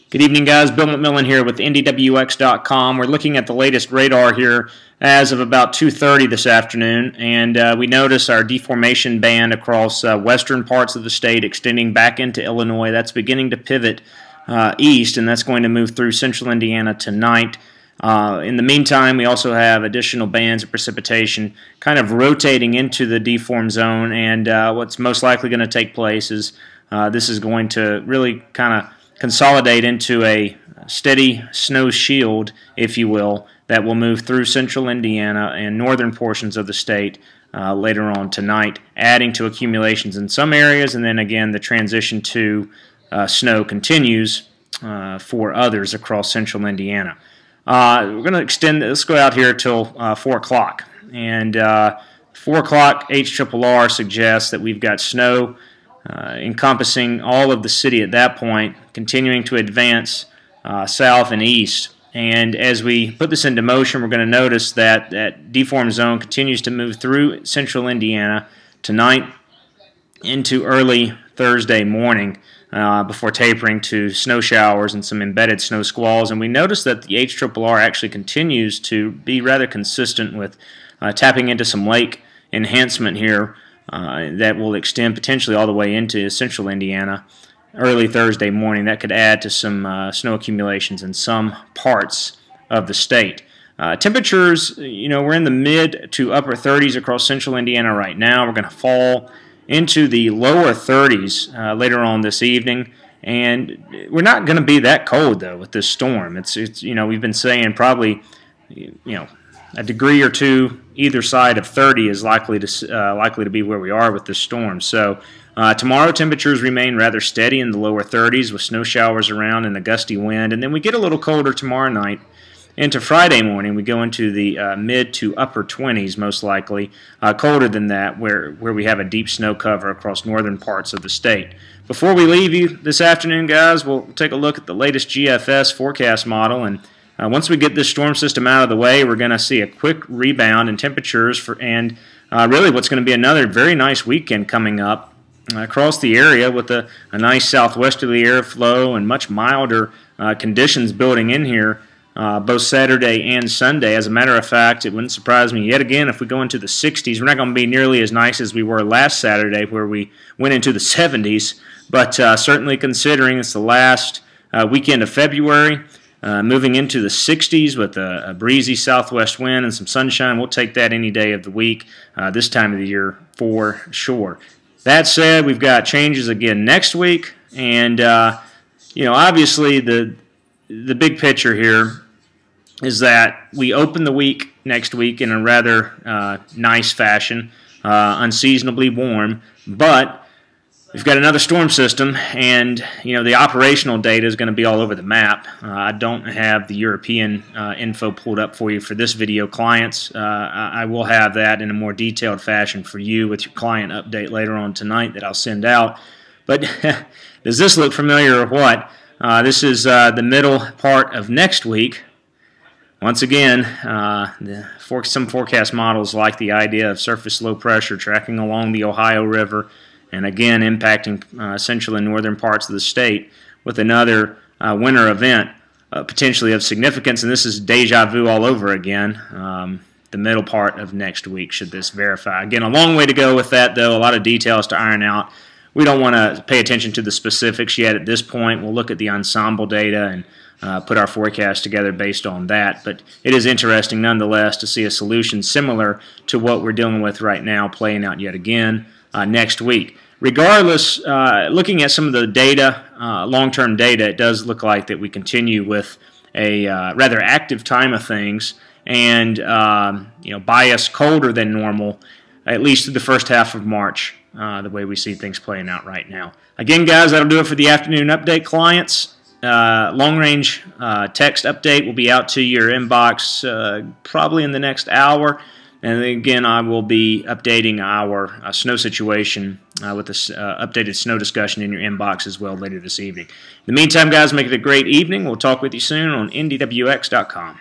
Good evening, guys. Bill McMillan here with NDWX.com. We're looking at the latest radar here as of about 2:30 this afternoon, and we notice our deformation band across western parts of the state extending back into Illinois. That's beginning to pivot east, and that's going to move through central Indiana tonight. In the meantime, we also have additional bands of precipitation kind of rotating into the deform zone, and what's most likely going to take place is this is going to really kind of consolidate into a steady snow shield, if you will, that will move through central Indiana and northern portions of the state later on tonight, adding to accumulations in some areas, and then again the transition to snow continues for others across central Indiana. We're going to extend, let's go out here till 4 o'clock, and 4 o'clock HRRR suggests that we've got snow encompassing all of the city at that point, continuing to advance south and east. And as we put this into motion, we're going to notice that that deform zone continues to move through central Indiana tonight into early Thursday morning before tapering to snow showers and some embedded snow squalls. And we notice that the HRRR actually continues to be rather consistent with tapping into some lake enhancement here that will extend potentially all the way into central Indiana early Thursday morning. That could add to some snow accumulations in some parts of the state. Temperatures, we're in the mid to upper 30s across central Indiana right now. We're going to fall into the lower 30s later on this evening, and we're not going to be that cold though with this storm. It's we've been saying probably a degree or two either side of 30 is likely to be where we are with this storm. So tomorrow temperatures remain rather steady in the lower 30s with snow showers around and a gusty wind, and then we get a little colder tomorrow night. Into Friday morning, we go into the mid to upper 20s, most likely, colder than that, where we have a deep snow cover across northern parts of the state. Before we leave you this afternoon, guys, we'll take a look at the latest GFS forecast model, and once we get this storm system out of the way, we're going to see a quick rebound in temperatures and really what's going to be another very nice weekend coming up across the area with a nice southwesterly airflow and much milder conditions building in here both Saturday and Sunday. As a matter of fact, it wouldn't surprise me yet again if we go into the 60s. We're not going to be nearly as nice as we were last Saturday where we went into the 70s, but certainly considering it's the last weekend of February, moving into the 60s with a breezy southwest wind and some sunshine, we'll take that any day of the week this time of the year for sure. That said, we've got changes again next week, and obviously the big picture here is that we open the week next week in a rather nice fashion, unseasonably warm, but we've got another storm system, and the operational data is going to be all over the map. I don't have the European info pulled up for you for this video, clients. I will have that in a more detailed fashion for you with your client update later on tonight that I'll send out. But does this look familiar or what? This is the middle part of next week. Once again, some forecast models like the idea of surface low pressure tracking along the Ohio River and again impacting central and northern parts of the state with another winter event potentially of significance, and this is deja vu all over again. The middle part of next week should this verify. Again, a long way to go with that though, a lot of details to iron out. We don't want to pay attention to the specifics yet at this point. We'll look at the ensemble data and put our forecast together based on that. But it is interesting nonetheless to see a solution similar to what we're dealing with right now playing out yet again next week. Regardless, looking at some of the data, long-term data, it does look like that we continue with a rather active time of things and bias colder than normal, at least through the first half of March. The way we see things playing out right now. Again, guys, that'll do it for the afternoon update, clients. Long-range text update will be out to your inbox probably in the next hour. And again, I will be updating our snow situation with this updated snow discussion in your inbox as well later this evening. In the meantime, guys, make it a great evening. We'll talk with you soon on NDWX.com.